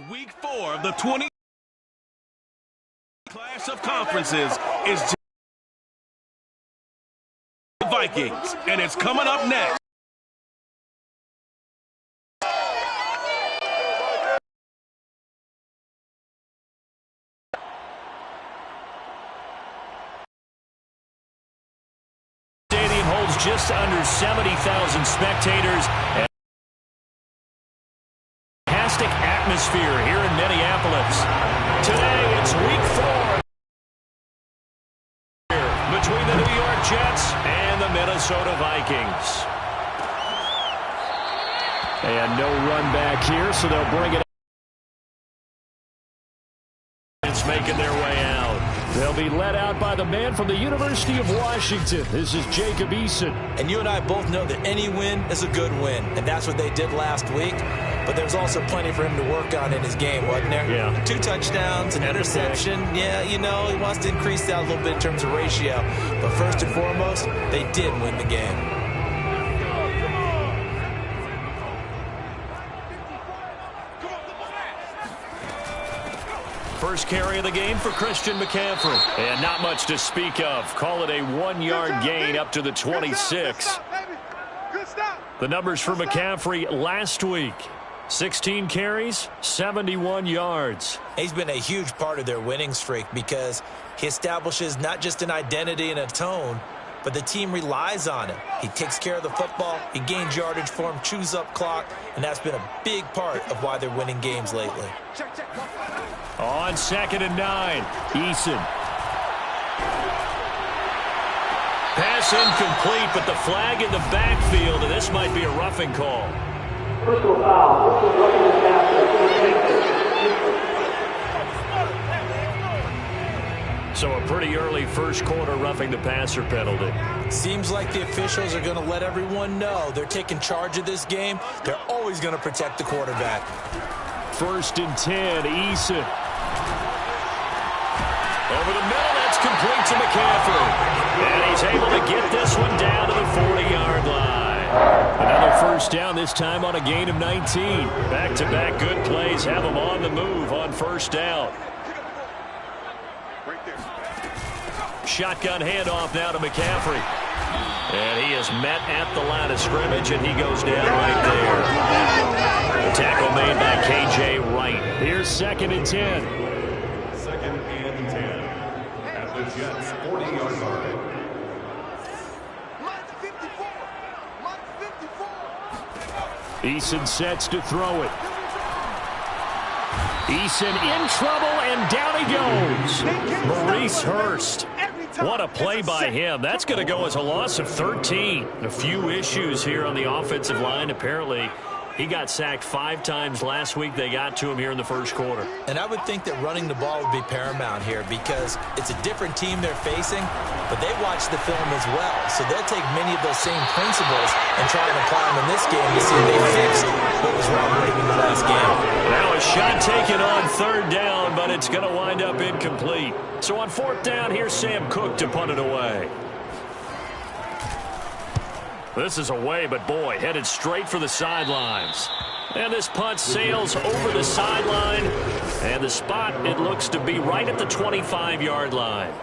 Week 4 of the 20 class of conferences is the Vikings, and it's coming up next. Stadium holds just under 70,000 spectators. Atmosphere here in Minneapolis. Today it's week 4 between the New York Jets and the Minnesota Vikings. And no run back here, so they'll bring it. It's making their way out. They'll be led out by the man from the University of Washington. This is Jacob Eason. And you and I both know that any win is a good win, and that's what they did last week. But there's also plenty for him to work on in his game, wasn't there? Yeah. 2 touchdowns, an interception. Yeah, you know, he wants to increase that a little bit in terms of ratio. But first and foremost, they did win the game. First carry of the game for Christian McCaffrey. And not much to speak of. Call it a 1-yard gain up to the 26. The numbers for McCaffrey last week. 16 carries, 71 yards. He's been a huge part of their winning streak because he establishes not just an identity and a tone, but the team relies on him. He takes care of the football, he gains yardage for him, chews up clock, and that's been a big part of why they're winning games lately. On 2nd and 9, Eason. Pass incomplete, but the flag in the backfield, and this might be a roughing call. Personal foul. Personal roughing the passer. So a pretty early first quarter roughing the passer penalty. Seems like the officials are going to let everyone know they're taking charge of this game. They're always going to protect the quarterback. 1st and 10, Eason. Over the middle, that's complete to McCaffrey. And he's able to get this one down to the 40-yard line. Another first down, this time on a gain of 19. Back-to-back good plays have him on the move on first down. Shotgun handoff now to McCaffrey. And he is met at the line of scrimmage, and he goes down right there. The tackle made by K.J. Wright. Here's 2nd and 10. 2nd and 10 at the Jets' 40-yard line. Eason sets to throw it. Eason in trouble, and down he goes. Maurice Hurst. What a play by him. That's going to go as a loss of 13. A few issues here on the offensive line. Apparently, he got sacked 5 times last week. They got to him here in the first quarter. And I would think that running the ball would be paramount here because it's a different team they're facing, but they watch the film as well. So they'll take many of those same principles and try and apply them in this game to see if they fixed what was wrong with them in the last game. Now a shot taken on 3rd down, but it's going to wind up incomplete. So on 4th down, here's Sam Cook to punt it away. This is away, but boy, headed straight for the sidelines. And this punt sails over the sideline. And the spot, it looks to be right at the 25-yard line.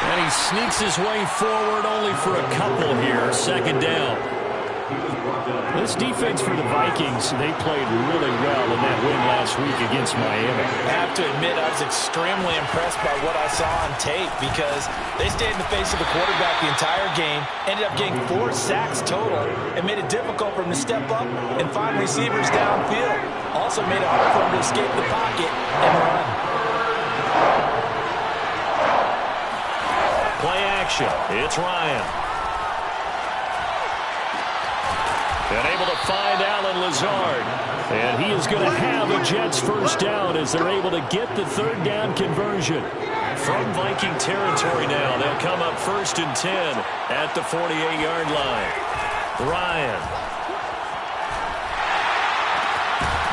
And he sneaks his way forward only for a couple here. 2nd down. This defense for the Vikings, they played really well in that win last week against Miami. I have to admit, I was extremely impressed by what I saw on tape because they stayed in the face of the quarterback the entire game, ended up getting 4 sacks total, and made it difficult for him to step up and find receivers downfield. Also made it hard for him to escape the pocket and run. Play action. It's Ryan. And able to find Allen Lazard. And he is going to have a Jets first down as they're able to get the third down conversion. From Viking territory now, they'll come up 1st and 10 at the 48-yard line. Ryan.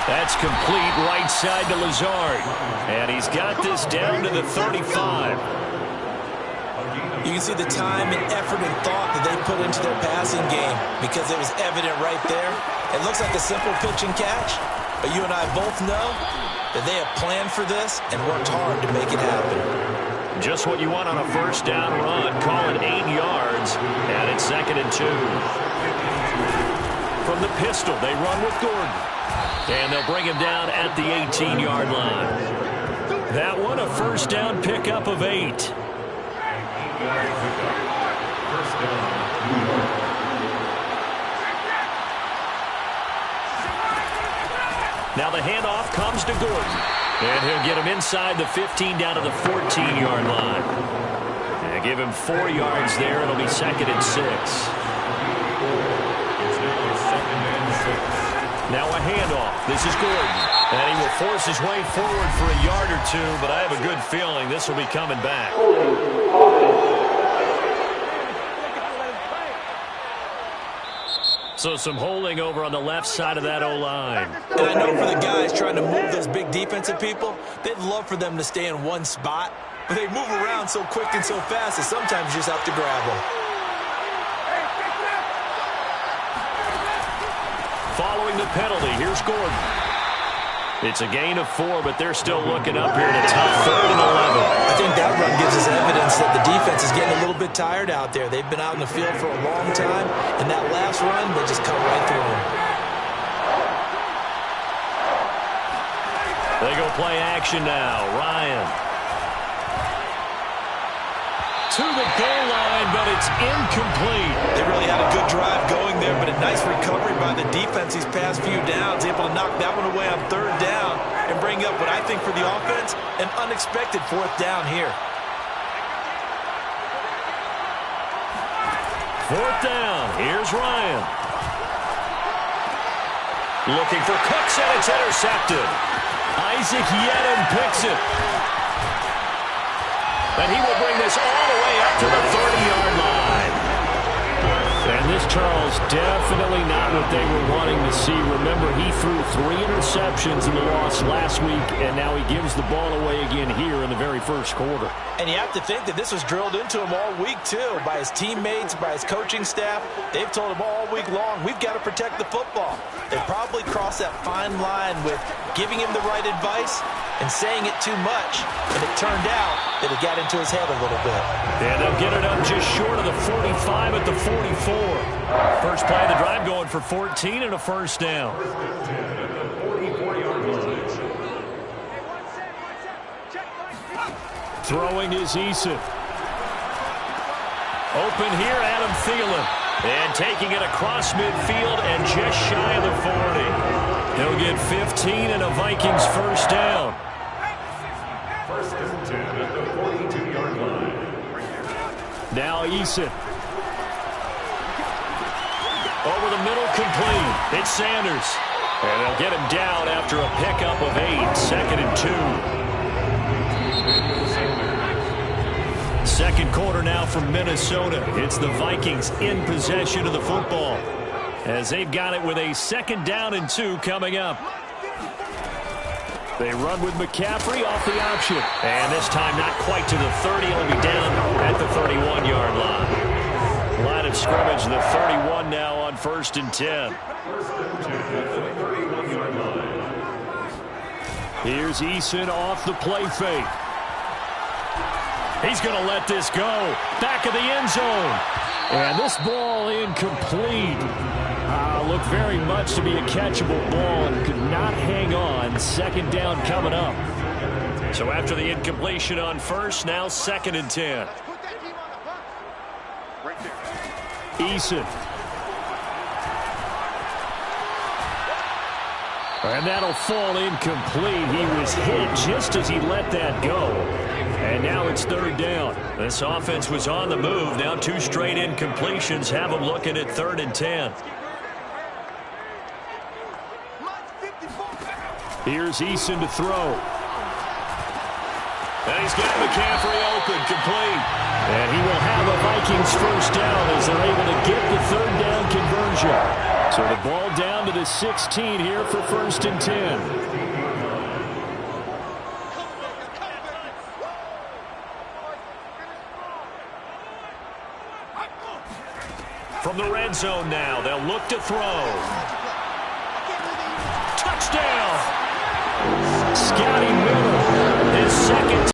That's complete right side to Lazard. And he's got this down to the 35. You can see the time and effort and thought that they put into their passing game because it was evident right there. It looks like a simple pitch and catch, but you and I both know that they have planned for this and worked hard to make it happen. Just what you want on a first down run. Call it 8 yards, and it's 2nd and 2. From the pistol, they run with Gordon. And they'll bring him down at the 18-yard line. That one, a first down pickup of 8. Now the handoff comes to Gordon. And he'll get him inside the 15 down to the 14-yard line. And give him 4 yards there. It'll be 2nd and 6. Now a handoff. This is Gordon. And he will force his way forward for a yard or two, but I have a good feeling this will be coming back. So some holding over on the left side of that O-line. And I know for the guys trying to move those big defensive people, they'd love for them to stay in one spot, but they move around so quick and so fast that sometimes you just have to grab them. Following the penalty, here's Gordon. It's a gain of 4, but they're still looking up here in a tough 3rd and 11. I think that run gives us evidence that the defense is getting a little bit tired out there. They've been out in the field for a long time, and that last run, they just cut right through them. They go play action now. Ryan. To the goal line, but it's incomplete. They really had a good drive going there, but a nice recovery by the defense these past few downs. Able to knock that one away on 3rd down and bring up what I think for the offense, an unexpected 4th down here. 4th down. Here's Ryan. Looking for Cooks, and it's intercepted. Isaac Yedem picks it. And he will bring this all the way up to the 30-yard line. And this, Charles, definitely not what they were wanting to see. Remember, he threw 3 interceptions in the loss last week, and now he gives the ball away again here in the very first quarter. And you have to think that this was drilled into him all week, too, by his teammates, by his coaching staff. They've told him all week long, we've got to protect the football. They probably crossed that fine line with giving him the right advice and saying it too much, and it turned out that it got into his head a little bit. And they'll get it up just short of the 45 at the 44. First play of the drive going for 14 and a first down. Throwing is Eason. Open here, Adam Thielen. And taking it across midfield and just shy of the 40. He'll get 15 and a Vikings first down. 1st and 10 at the 42-yard line. Now Eason. Over the middle, complete. It's Sanders. And they'll get him down after a pickup of 8. 2nd and 2. Second quarter now from Minnesota. It's the Vikings in possession of the football, as they've got it with a 2nd down and 2 coming up. They run with McCaffrey off the option. And this time not quite to the 30. It'll be down at the 31-yard line. Line of scrimmage, the 31 now on 1st and 10. Here's Eason off the play fake. He's going to let this go. Back of the end zone. And this ball incomplete. Looked very much to be a catchable ball and could not hang on. 2nd down coming up. So after the incompletion on 1st, now 2nd and 10. Eason. And that'll fall incomplete. He was hit just as he let that go. And now it's 3rd down. This offense was on the move. Now 2 straight incompletions have them looking at 3rd and 10. Here's Eason to throw. And he's got McCaffrey open, complete. And he will have a Vikings first down as they're able to get the third down conversion. So the ball down to the 16 here for 1st and 10. From the red zone now, they'll look to throw. Touchdown! Scotty Miller, his second.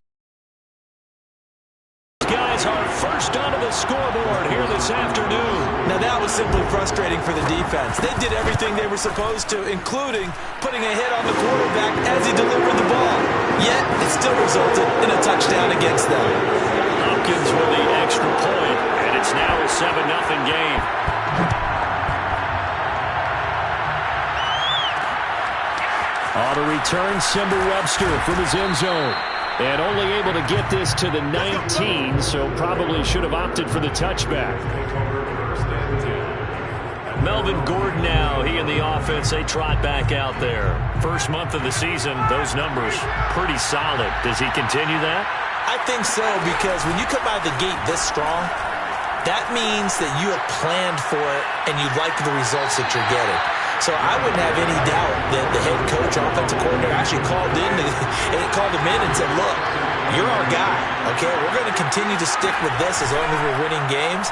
Guys are first onto the scoreboard here this afternoon. Now that was simply frustrating for the defense. They did everything they were supposed to, including putting a hit on the quarterback as he delivered the ball. Yet, it still resulted in a touchdown against them. Hopkins with the extra point, and it's now a 7-0 game. On the return, Simba Webster from his end zone. And only able to get this to the 19, so probably should have opted for the touchback. Melvin Gordon now, he and the offense, they trot back out there. First month of the season, those numbers pretty solid. Does he continue that? I think so, because when you come out of the gate this strong, that means that you have planned for it and you like the results that you're getting. So I wouldn't have any doubt that the head coach, offensive coordinator, actually called him in and said, look, you're our guy, okay? We're going to continue to stick with this as long as we're winning games.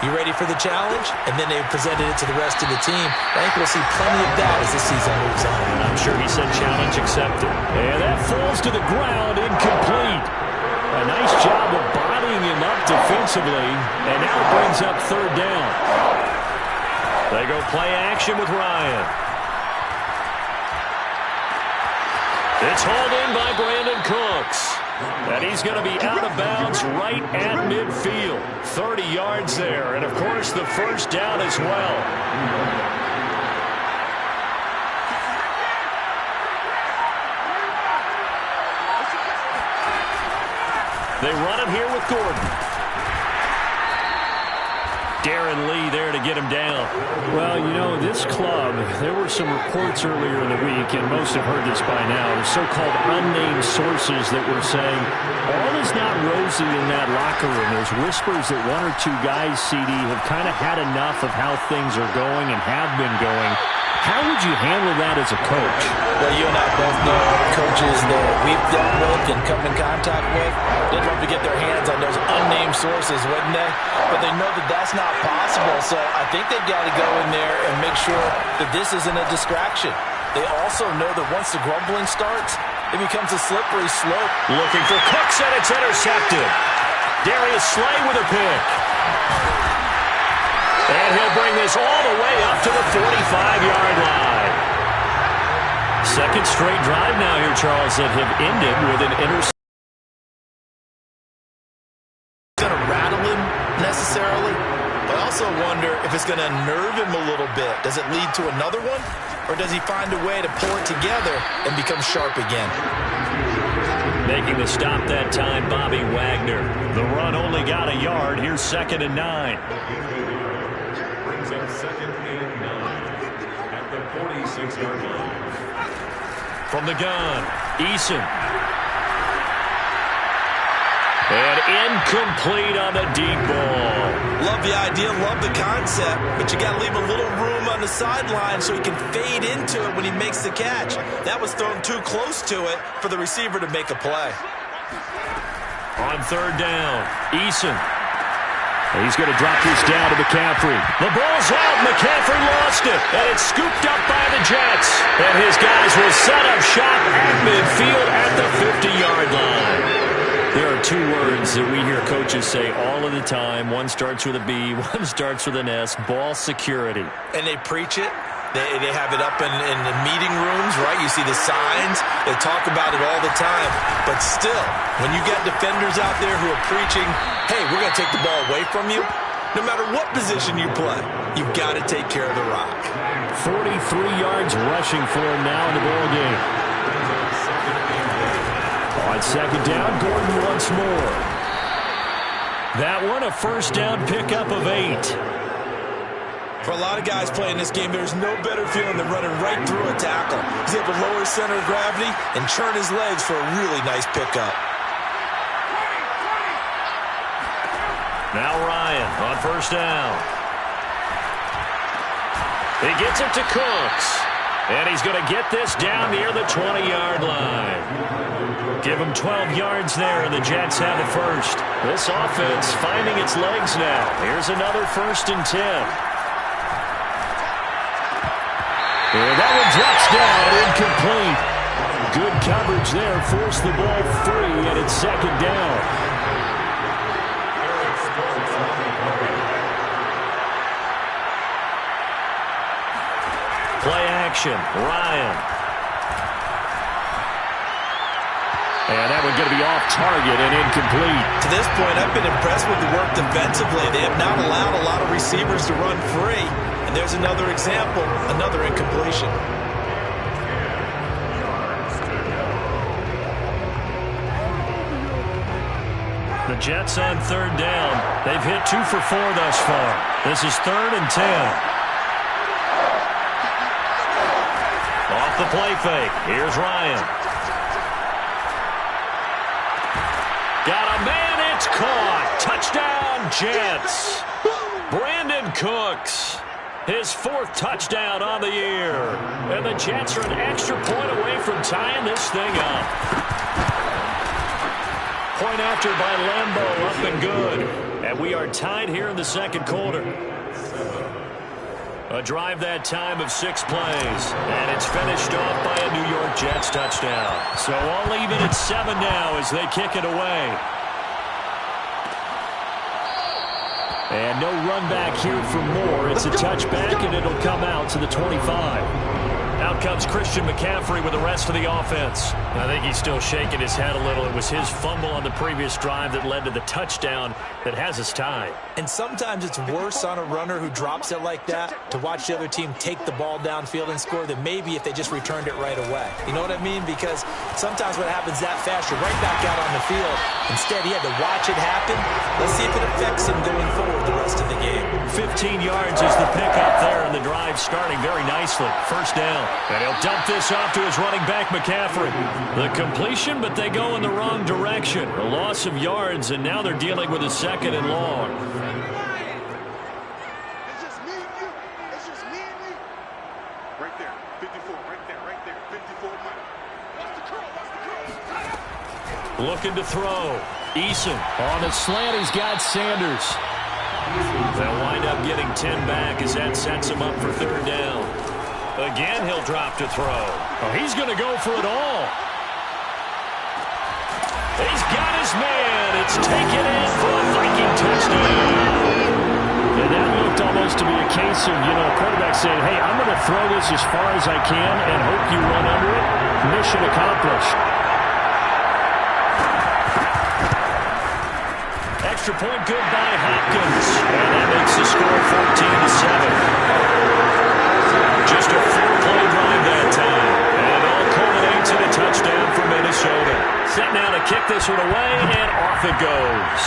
You ready for the challenge? And then they presented it to the rest of the team. I think we'll see plenty of that as the season moves on. I'm sure he said challenge accepted. And that falls to the ground, incomplete. A nice job of bodying him up defensively, and now brings up third down. They go play action with Ryan. It's hauled in by Brandon Cooks. And he's going to be out of bounds right at midfield. 30 yards there, and of course the first down as well. They run it here with Gordon. Darren Lee there to get him down. Well, you know, this club, there were some reports earlier in the week, and most have heard this by now, so-called unnamed sources that were saying, all is not rosy in that locker room. There's whispers that one or two guys, CD, have kind of had enough of how things are going and have been going. How would you handle that as a coach? Well, you and I both know coaches that we've dealt with and come in contact with. They'd love to get their hands on those unnamed sources, wouldn't they? But they know that that's not possible, so I think they've got to go in there and make sure that this isn't a distraction. They also know that once the grumbling starts, it becomes a slippery slope. Looking for Cooks, and it's intercepted. Darius Slay with a pick. And he'll bring this all the way up to the 45-yard line. Second straight drive now here, Charles, that have ended with an interception. Going to rattle him necessarily, but I also wonder if it's going to unnerve him a little bit. Does it lead to another one, or does he find a way to pull it together and become sharp again? Making the stop that time, Bobby Wagner. The run only got a yard. Here's 2nd and 9. Brings up 2nd and 9 at the 46-yard line. From the gun, Eason. And incomplete on the deep ball. Love the idea, love the concept, but you got to leave a little room on the sideline so he can fade into it when he makes the catch. That was thrown too close to it for the receiver to make a play. On third down, Eason. He's going to drop this down to McCaffrey. The ball's out. McCaffrey lost it. And it's scooped up by the Jets. And his guys will set up shop at midfield at the 50-yard line. There are two words that we hear coaches say all of the time. One starts with a B, one starts with an S. Ball security. And they preach it. They have it up in the meeting rooms, right? You see the signs. They talk about it all the time. But still, when you got defenders out there who are preaching, hey, we're going to take the ball away from you, no matter what position you play, you've got to take care of the rock. 43 yards rushing for him now in the ball game. On second down, Gordon once more. That one, a first down pickup of 8. For a lot of guys playing this game, there's no better feeling than running right through a tackle. He's able to lower his center of gravity and churn his legs for a really nice pickup. Now Ryan on first down. He gets it to Cooks. And he's going to get this down near the 20-yard line. Give him 12 yards there, and the Jets have the first. This offense finding its legs now. Here's another 1st and 10. And that one drops down, incomplete. Good coverage there, forced the ball free, and it's 2nd down. Play action, Ryan. And that one going to be off target and incomplete. To this point, I've been impressed with the work defensively. They have not allowed a lot of receivers to run free. And there's another example, another incompletion. The Jets on 3rd down. They've hit 2 for 4 thus far. This is 3rd and 10. Off the play fake. Here's Ryan. Got a man. It's caught. Touchdown, Jets. Brandon Cooks. His 4th touchdown on the year. And the Jets are an extra point away from tying this thing up. Point after by Lambeau, up and good. And we are tied here in the 2nd quarter. A drive that time of 6 plays. And it's finished off by a New York Jets touchdown. So all even at 7 now as they kick it away. And no run back here for Moore. It's a touchback, and it'll come out to the 25. Out comes Christian McCaffrey with the rest of the offense. I think he's still shaking his head a little. It was his fumble on the previous drive that led to the touchdown that has us tied. And sometimes it's worse on a runner who drops it like that to watch the other team take the ball downfield and score than maybe if they just returned it right away. You know what I mean? Because sometimes what happens that fast, you're right back out on the field. Instead, he had to watch it happen. Let's see if it affects him going forward the rest of the game. 15 yards is the pickup there, and the drive starting very nicely. 1st down. And he'll dump this off to his running back, McCaffrey. The completion, but they go in the wrong direction. A loss of yards, and now they're dealing with a 2nd and long. It's just me and you. It's just me and you. Right there. 54. Right there. Right there. 54. What's the curl? What's the curl? Looking to throw. Eason on a slant. He's got Sanders. They'll wind up getting 10 back as that sets him up for 3rd down. Again, he'll drop to throw. Oh, he's going to go for it all. He's got his man. It's taken in for a Viking touchdown. And that looked almost to be a case of, a quarterback saying, hey, I'm going to throw this as far as I can and hope you run under it. Mission accomplished. Extra point good by Hopkins. And that makes the score 14-7. Just a 4-play drive that time. And it all culminates in a touchdown for Minnesota. Set now to kick this one away, and off it goes.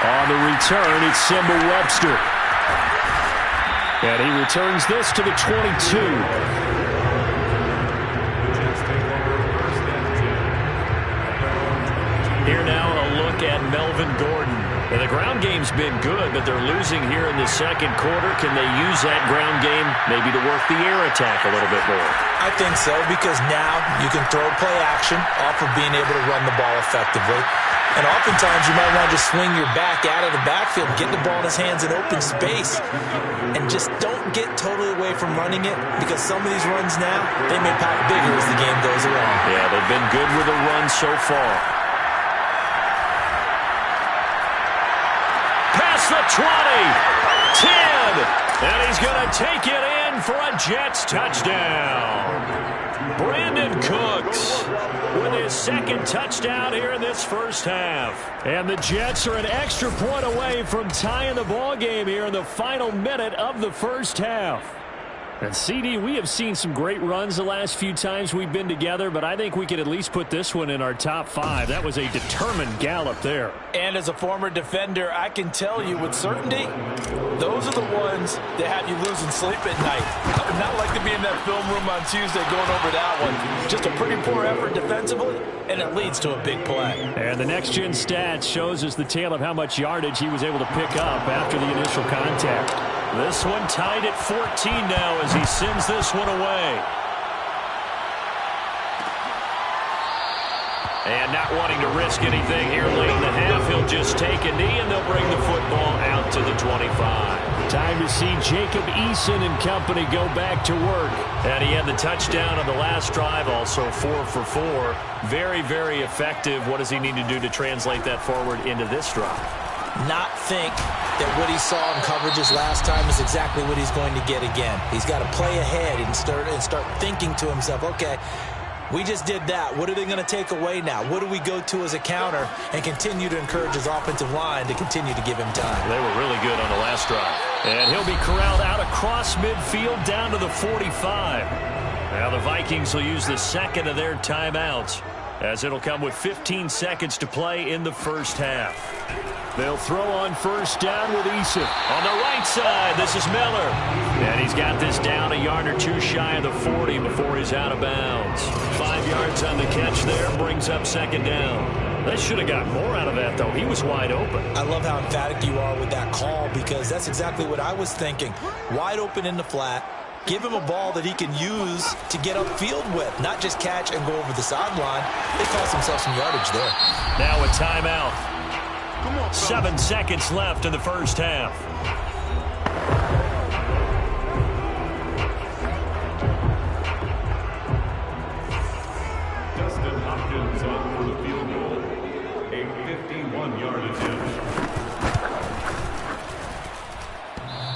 On the return, it's Simba Webster. And he returns this to the 22. Here now a look at Melvin Gordon. And the ground game's been good, but they're losing here in the 2nd quarter. Can they use that ground game maybe to work the air attack a little bit more? I think so, because now you can throw play action off of being able to run the ball effectively. And oftentimes you might want to just swing your back out of the backfield, get the ball in his hands in open space, and just don't get totally away from running it, because some of these runs now, they may pop bigger as the game goes along. Yeah, they've been good with the run so far. The 20, 10, and he's going to take it in for a Jets touchdown. Brandon Cooks with his 2nd touchdown here in this 1st half. And the Jets are an extra point away from tying the ball game here in the final minute of the 1st half. And CD, we have seen some great runs the last few times we've been together, but I think we could at least put this one in our top 5. That was a determined gallop there. And as a former defender, I can tell you with certainty, those are the ones that have you losing sleep at night. I would not like to be in that film room on Tuesday going over that one. Just a pretty poor effort defensively, and it leads to a big play. And the next-gen stats shows us the tale of how much yardage he was able to pick up after the initial contact. This one tied at 14 now as he sends this one away. And not wanting to risk anything here late in the half, he'll just take a knee and they'll bring the football out to the 25. Time to see Jacob Eason and company go back to work. And he had the touchdown on the last drive, also 4 for 4. Very, very effective. What does he need to do to translate that forward into this drive? Not think that what he saw in coverages last time is exactly what he's going to get again. He's got to play ahead and start thinking to himself, okay, we just did that. What are they going to take away now? What do we go to as a counter? And continue to encourage his offensive line to continue to give him time. They were really good on the last drive. And he'll be corralled out across midfield down to the 45. Now the Vikings will use the second of their timeouts, as it'll come with 15 seconds to play in the first half. They'll throw on first down with Eason. On the right side, this is Miller. And he's got this down a yard or two shy of the 40 before he's out of bounds. 5 yards on the catch there, brings up second down. They should have got more out of that, though. He was wide open. I love how emphatic you are with that call, because that's exactly what I was thinking. Wide open in the flat. Give him a ball that he can use to get upfield with, not just catch and go over the sideline. They cost themselves some yardage there. Now a timeout. 7 seconds left in the first half. Dustin Hopkins on for the field goal. A 51-yard attempt.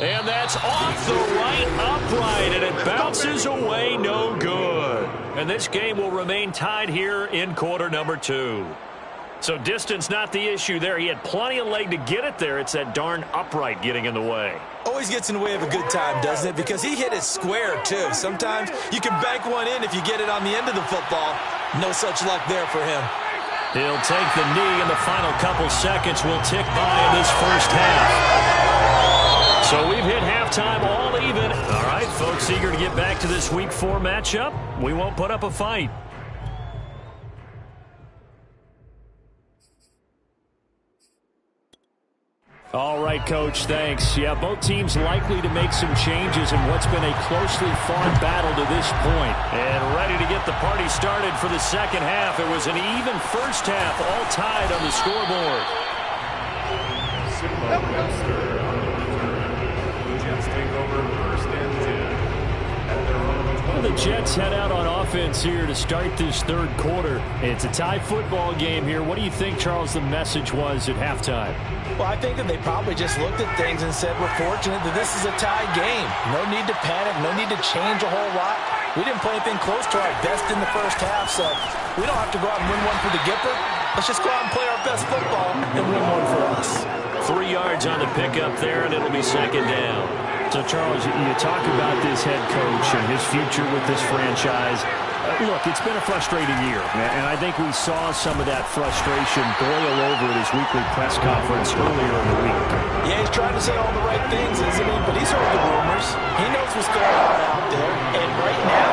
And that's off the right upright, and it bounces away, no good. And this game will remain tied here in quarter number 2. So distance not the issue there. He had plenty of leg to get it there. It's that darn upright getting in the way. Always gets in the way of a good time, doesn't it? Because he hit it square, too. Sometimes you can bank one in if you get it on the end of the football. No such luck there for him. He'll take the knee, and the final couple seconds will tick by in this first half. So we've hit halftime all even. All right, folks, eager to get back to this Week 4 matchup. We won't put up a fight. All right, Coach, thanks. Yeah, both teams likely to make some changes in what's been a closely fought battle to this point. And ready to get the party started for the second half. It was an even first half, all tied on the scoreboard. The Jets take over first and 10 at their own 20. Well, the Jets head out on offense here to start this third quarter. It's a tie football game here. What do you think, Charles, the message was at halftime? Well, I think that they probably just looked at things and said, we're fortunate that this is a tie game. No need to panic, no need to change a whole lot. We didn't play anything close to our best in the first half, so we don't have to go out and win one for the Gipper. Let's just go out and play our best football and win one for us. 3 yards on the pickup there, and it'll be second down. So, Charles, you talk about this head coach and his future with this franchise. Look, it's been a frustrating year, and I think we saw some of that frustration boil over at his weekly press conference earlier in the week. Yeah, he's trying to say all the right things, isn't he? But he's heard the rumors. He knows what's going on out there. And right now,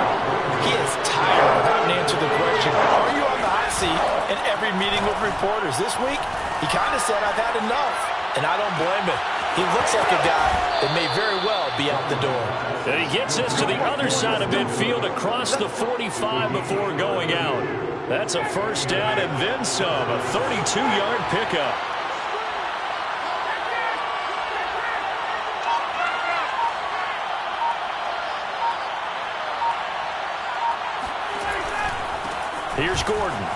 he is tired of having to answer the question, are you on the hot seat in every meeting with reporters? This week, he kind of said, I've had enough. And I don't blame him. He looks like a guy that may very well be out the door. And he gets us to the other side of midfield across the 45 before going out. That's a first down and then some, a 32-yard pickup. Here's Gordon.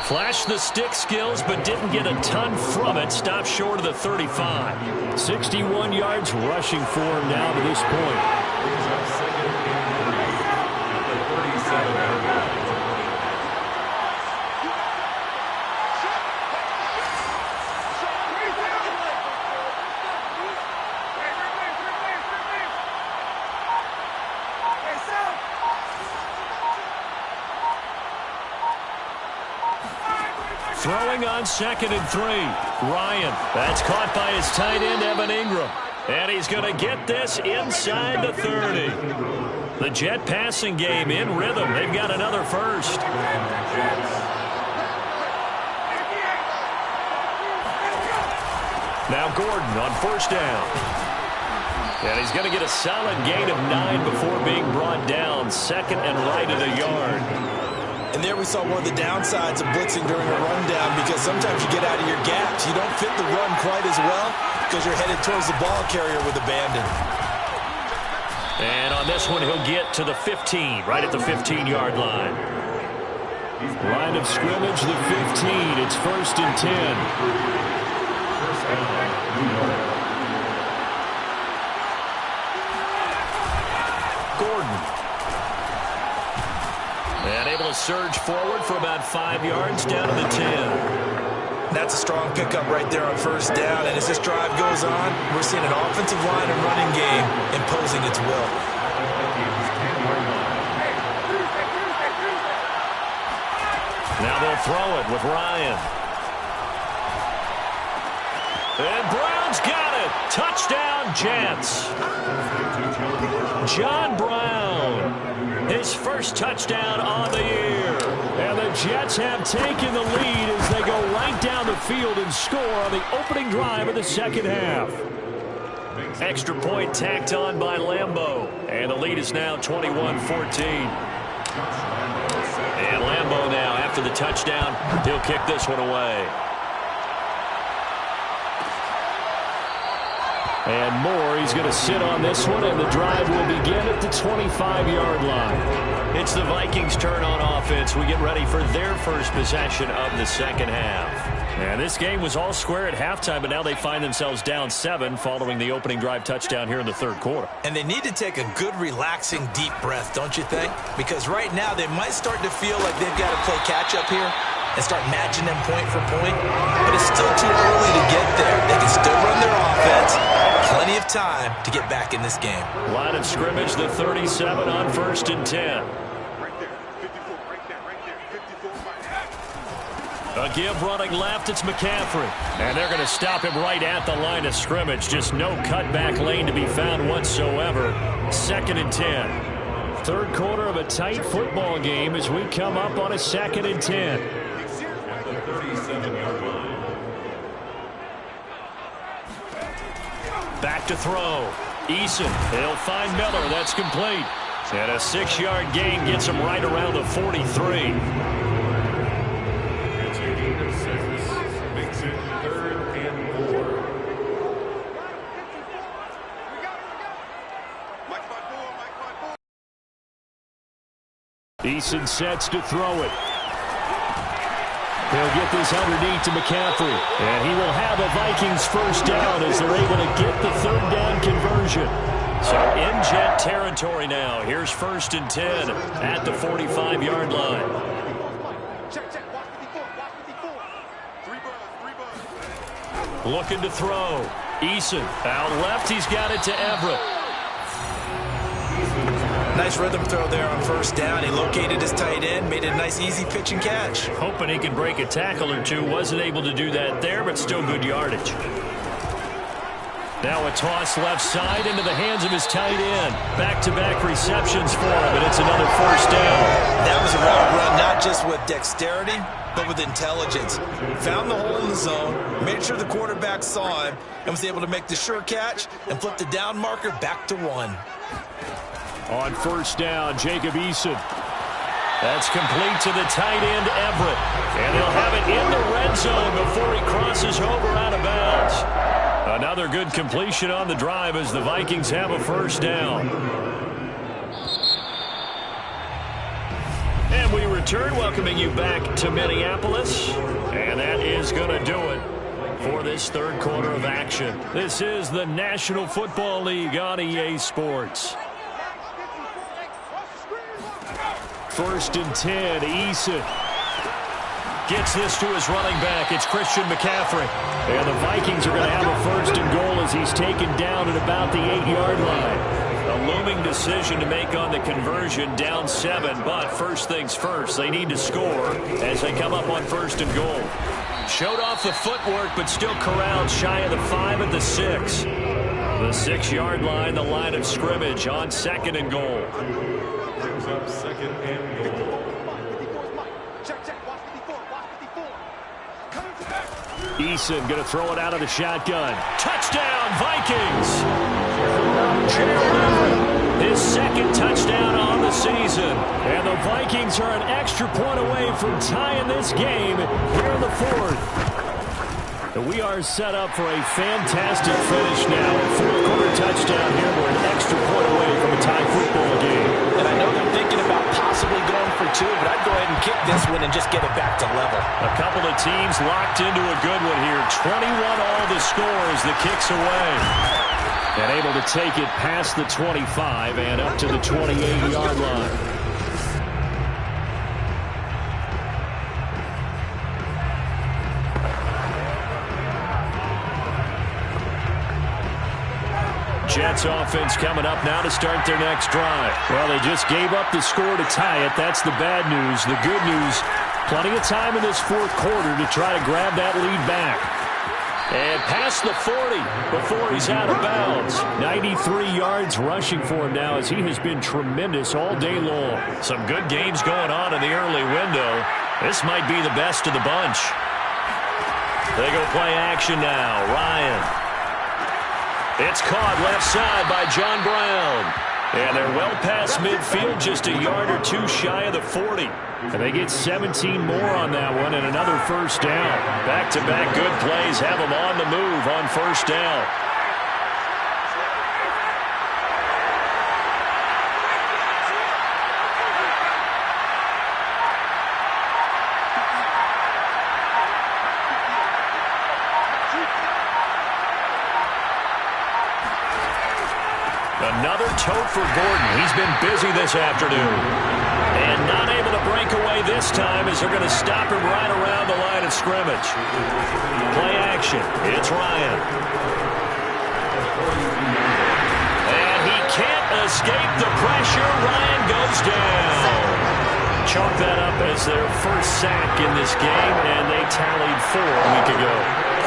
Flashed the stick skills, but didn't get a ton from it. Stopped short of the 35. 61 yards rushing for him now to this point. throwing on 2nd and 3. Ryan, that's caught by his tight end, Evan Ingram. And he's going to get this inside the 30. The Jet passing game in rhythm. They've got another first. Now Gordon on 1st down. And he's going to get a solid gain of 9 before being brought down. 2nd and right at a yard. And there we saw one of the downsides of blitzing during a rundown, because sometimes you get out of your gaps. You don't fit the run quite as well because you're headed towards the ball carrier with abandon. And on this one, he'll get to the 15, right at the 15-yard line. Line of scrimmage, the 15. It's 1st and 10. Gordon. And able to surge forward for about 5 yards down to the 10. That's a strong pickup right there on 1st down. And as this drive goes on, we're seeing an offensive line and running game imposing its will. Now they'll throw it with Ryan. And Brown's got it. Touchdown, Jets. John Brown, his first touchdown on the year. And the Jets have taken the lead as they go right down the field and score on the opening drive of the 2nd half. Extra point tacked on by Lambeau. And the lead is now 21-14. And Lambeau now, after the touchdown, he'll kick this one away. And Moore, he's going to sit on this one, and the drive will begin at the 25-yard line. It's the Vikings' turn on offense. We get ready for their first possession of the 2nd half. And this game was all square at halftime, but now they find themselves down 7 following the opening drive touchdown here in the 3rd quarter. And they need to take a good, relaxing, deep breath, don't you think? Because right now they might start to feel like they've got to play catch-up here and start matching them point for point. But it's still too early to get there. They can still run their offense. Plenty of time to get back in this game. Line of scrimmage, the 37 on 1st and 10. A give running left, it's McCaffrey. And they're going to stop him right at the line of scrimmage. Just no cutback lane to be found whatsoever. 2nd and 10. 3rd quarter of a tight football game as we come up on a 2nd and 10. At the 37-yard line. Back to throw. Eason, he'll find Miller. That's complete. And a 6-yard gain gets him right around the 43. It's a gain of 6. Makes it 3rd and 4. Eason sets to throw it. He'll get this underneath to McCaffrey. And he will have a Vikings first down as they're able to get the 3rd down conversion. So in Jet territory now. Here's 1st and 10 at the 45-yard line. Looking to throw. Eason out left. He's got it to Everett. Nice rhythm throw there on 1st down. He located his tight end, made it a nice, easy pitch and catch. Hoping he could break a tackle or two. Wasn't able to do that there, but still good yardage. Now a toss left side into the hands of his tight end. Back-to-back receptions for him, and it's another 1st down. That was a route run not just with dexterity, but with intelligence. Found the hole in the zone, made sure the quarterback saw him, and was able to make the sure catch and flip the down marker back to 1. On 1st down, Jacob Eason. That's complete to the tight end, Everett. And he'll have it in the red zone before he crosses over out of bounds. Another good completion on the drive as the Vikings have a 1st down. And we return, welcoming you back to Minneapolis. And that is going to do it for this 3rd quarter of action. This is the National Football League on EA Sports. 1st and 10, Eason. Gets this to his running back. It's Christian McCaffrey. And the Vikings are going to have a 1st and goal as he's taken down at about the 8-yard line. A looming decision to make on the conversion, down 7. But first things first, they need to score as they come up on 1st and goal. Showed off the footwork, but still corralled shy of the 5 at the 6. The 6-yard line, the line of scrimmage on 2nd and goal. Brings up 2nd and goal. Eason going to throw it out of the shotgun. Touchdown, Vikings! Gerald Everett, his 2nd touchdown on the season. And the Vikings are an extra point away from tying this game here in the 4th. We are set up for a fantastic finish now. A 4th-quarter touchdown here. We're an extra point away from a tie football game. And I know they're thinking about possibly going for 2, but I'd go ahead and kick this one and just get it back to level. A couple of teams locked into a good one here. 21 all the score as the kick's away. And able to take it past the 25 and up to the 28-yard line. Jets offense coming up now to start their next drive. Well, they just gave up the score to tie it. That's the bad news. The good news, plenty of time in this 4th quarter to try to grab that lead back. And past the 40 before he's out of bounds. 93 yards rushing for him now as he has been tremendous all day long. Some good games going on in the early window. This might be the best of the bunch. They go play action now. Ryan. It's caught left side by John Brown. And they're well past midfield, just a yard or 2 shy of the 40. And they get 17 more on that one and another first down. Back-to-back good plays have them on the move on first down. Another tote for Gordon. He's been busy this afternoon. And not able to break away this time as they're going to stop him right around the line of scrimmage. Play action. It's Ryan. And he can't escape the pressure. Ryan goes down. Chalk that up as their first sack in this game, and they tallied 4 a week ago.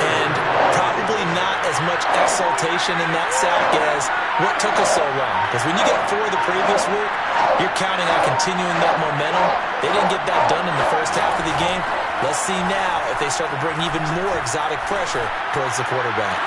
And probably not as much exultation in that sack as what took us so long. Because when you get 4 the previous week, you're counting on continuing that momentum. They didn't get that done in the first half of the game. Let's see now if they start to bring even more exotic pressure towards the quarterback.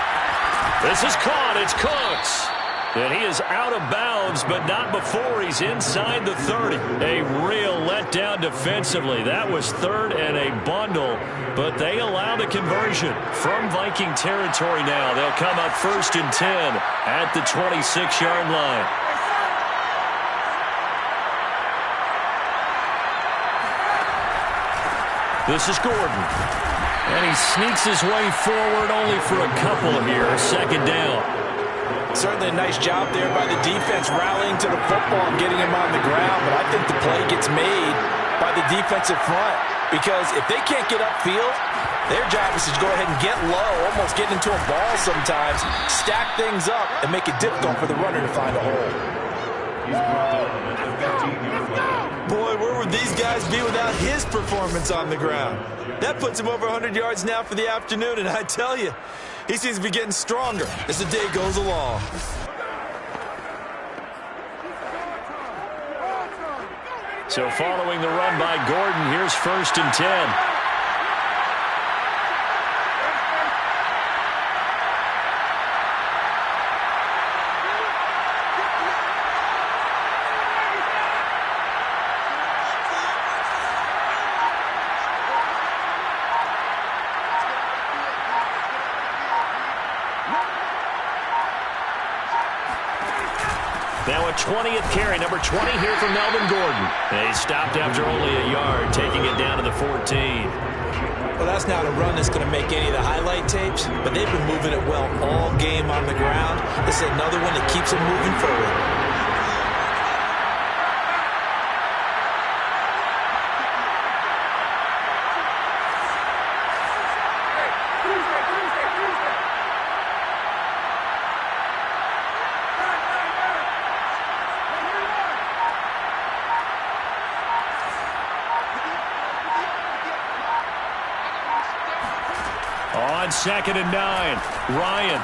This is caught. It's Cooks. And he is out of bounds, but not before he's inside the 30. A real letdown defensively. That was 3rd and a bundle, but they allow the conversion from Viking territory now. They'll come up 1st and 10 at the 26-yard line. This is Gordon. And he sneaks his way forward only for a couple here. 2nd down. Certainly a nice job there by the defense rallying to the football and getting him on the ground, but I think the play gets made by the defensive front because if they can't get upfield, their job is to go ahead and get low, almost get into a ball sometimes, stack things up, and make it difficult for the runner to find a hole. Boy, where would these guys be without his performance on the ground? That puts him over 100 yards now for the afternoon, and I tell you, he seems to be getting stronger as the day goes along. So following the run by Gordon, here's 1st and 10. Now a 20th carry, number 20 here for Melvin Gordon. They stopped after only a yard, taking it down to the 14. Well, that's not a run that's going to make any of the highlight tapes, but they've been moving it well all game on the ground. This is another one that keeps them moving forward. 2nd and 9. Ryan.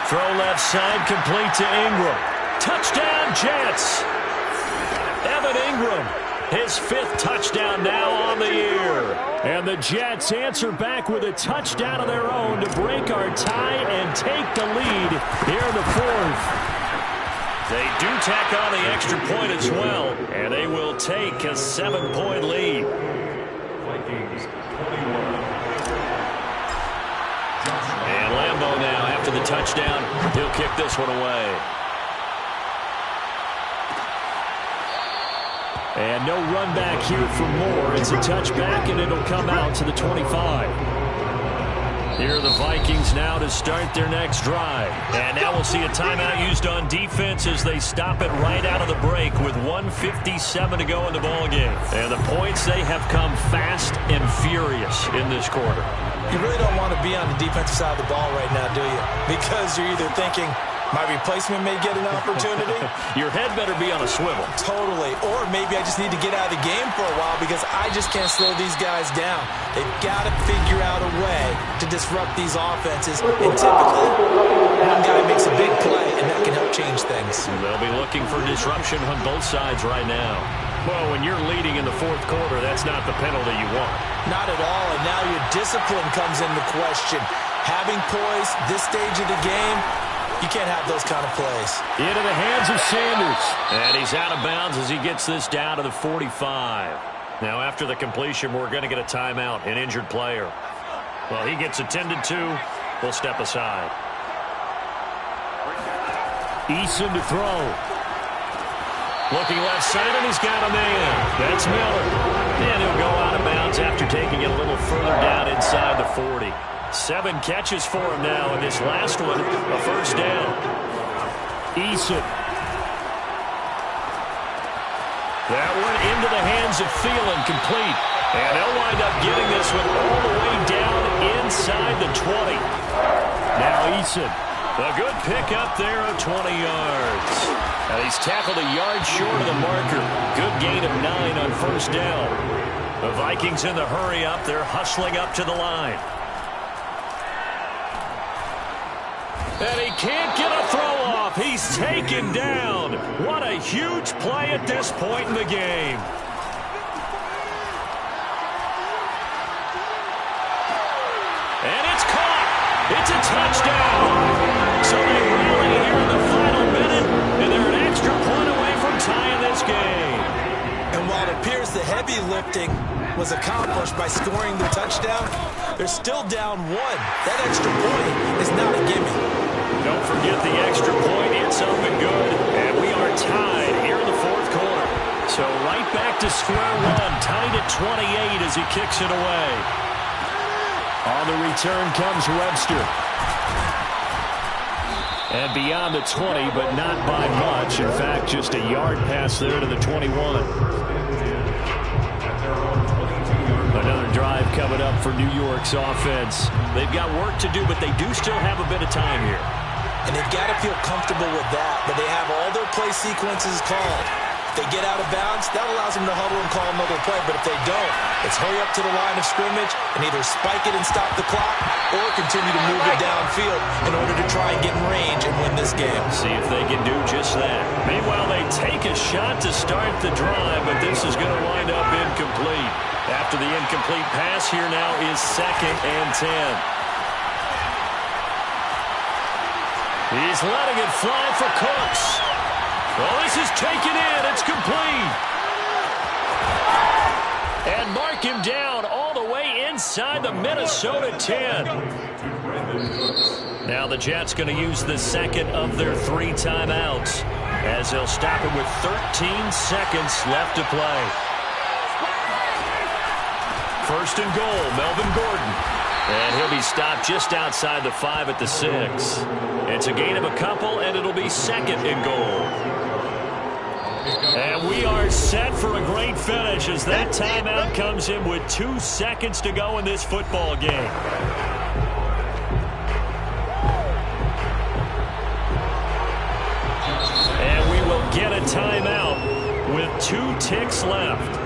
Throw left side, complete to Ingram. Touchdown, Jets. Evan Ingram, his 5th touchdown now on the year. And the Jets answer back with a touchdown of their own to break our tie and take the lead here in the 4th. They do tack on the extra point as well, and they will take a 7-point lead. Vikings 21. And Lambeau now, after the touchdown, he'll kick this one away. And no run back here for Moore. It's a touchback, and it'll come out to the 25. Here are the Vikings now to start their next drive. And now we'll see a timeout used on defense as they stop it right out of the break with 1:57 to go in the ballgame. And the points, they have come fast and furious in this quarter. You really don't want to be on the defensive side of the ball right now, do you? Because you're either thinking, my replacement may get an opportunity. Your head better be on a swivel. Totally. Or maybe I just need to get out of the game for a while because I just can't slow these guys down. They've got to figure out a way to disrupt these offenses. And typically, one guy makes a big play, and that can help change things. They'll be looking for disruption on both sides right now. Well, when you're leading in the 4th quarter, that's not the penalty you want. Not at all, and now your discipline comes into question. Having poise this stage of the game, you can't have those kind of plays. Into the hands of Sanders. And he's out of bounds as he gets this down to the 45. Now, after the completion, we're going to get a timeout, an injured player. Well, he gets attended to. We'll step aside. Eason to throw. Looking left side, and he's got a man. That's Miller. And he'll go out of bounds after taking it a little further down inside the 40. 7 catches for him now, and this last one, a first down. Eason. That one into the hands of Thielen, complete. And they'll wind up getting this one all the way down inside the 20. Now Eason. A good pick up there of 20 yards. Now he's tackled a yard short of the marker. Good gain of 9 on first down. The Vikings in the hurry up. They're hustling up to the line. And he can't get a throw off. He's taken down. What a huge play at this point in the game. And it's caught. It's a touchdown. So they rally here in the final minute, and they're an extra point away from tying this game. And while it appears the heavy lifting was accomplished by scoring the touchdown, they're still down 1. That extra point is not a gimme. Don't forget the extra point. It's up and good. And we are tied here in the 4th quarter. So right back to square one, tied at 28 as he kicks it away. On the return comes Webster. And beyond the 20, but not by much. In fact, just a yard pass there to the 21. Another drive coming up for New York's offense. They've got work to do, but they do still have a bit of time here. And they've got to feel comfortable with that, but they have all their play sequences called. If they get out of bounds, that allows them to huddle and call another play, but if they don't, it's hurry up to the line of scrimmage and either spike it and stop the clock or continue to move it downfield in order to try and get in range and win this game. See if they can do just that. Meanwhile, they take a shot to start the drive, but this is going to wind up incomplete. After the incomplete pass, here now is 2nd and 10. He's letting it fly for Cooks. Well, this is taken in. It's complete. And mark him down all the way inside the Minnesota 10. Now the Jets going to use the second of their 3 timeouts as they'll stop it with 13 seconds left to play. First and goal, Melvin Gordon. And he'll be stopped just outside the 5 at the 6. It's a gain of a couple, and it'll be 2nd and goal. And we are set for a great finish as that timeout comes in with 2 seconds to go in this football game. And we will get a timeout with 2 ticks left.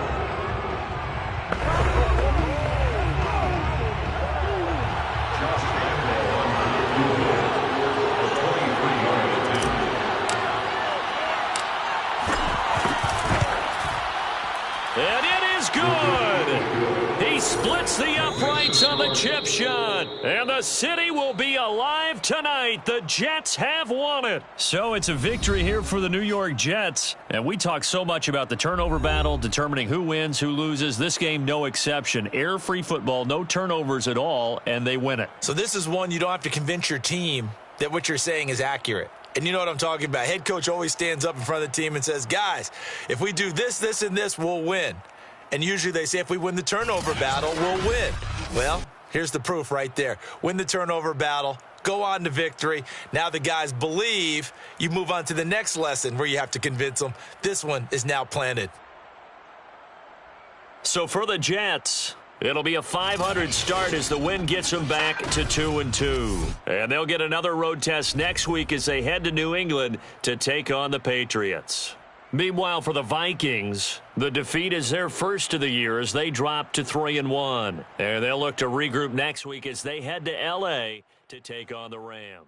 the chip shot. And the city will be alive tonight. The Jets have won it. So it's a victory here for the New York Jets. And we talk so much about the turnover battle, determining who wins, who loses. This game, no exception. Air-free football, no turnovers at all, and they win it. So this is one you don't have to convince your team that what you're saying is accurate. And you know what I'm talking about. Head coach always stands up in front of the team and says, guys, if we do this, this, and this, we'll win. And usually they say if we win the turnover battle, we'll win. Well, here's the proof right there. Win the turnover battle, go on to victory. Now the guys believe. You move on to the next lesson where you have to convince them. This one is now planted. So for the Jets, it'll be a .500 start as the win gets them back to 2-2. And they'll get another road test next week as they head to New England to take on the Patriots. Meanwhile, for the Vikings, the defeat is their first of the year as they drop to 3-1. And they'll look to regroup next week as they head to L.A. to take on the Rams.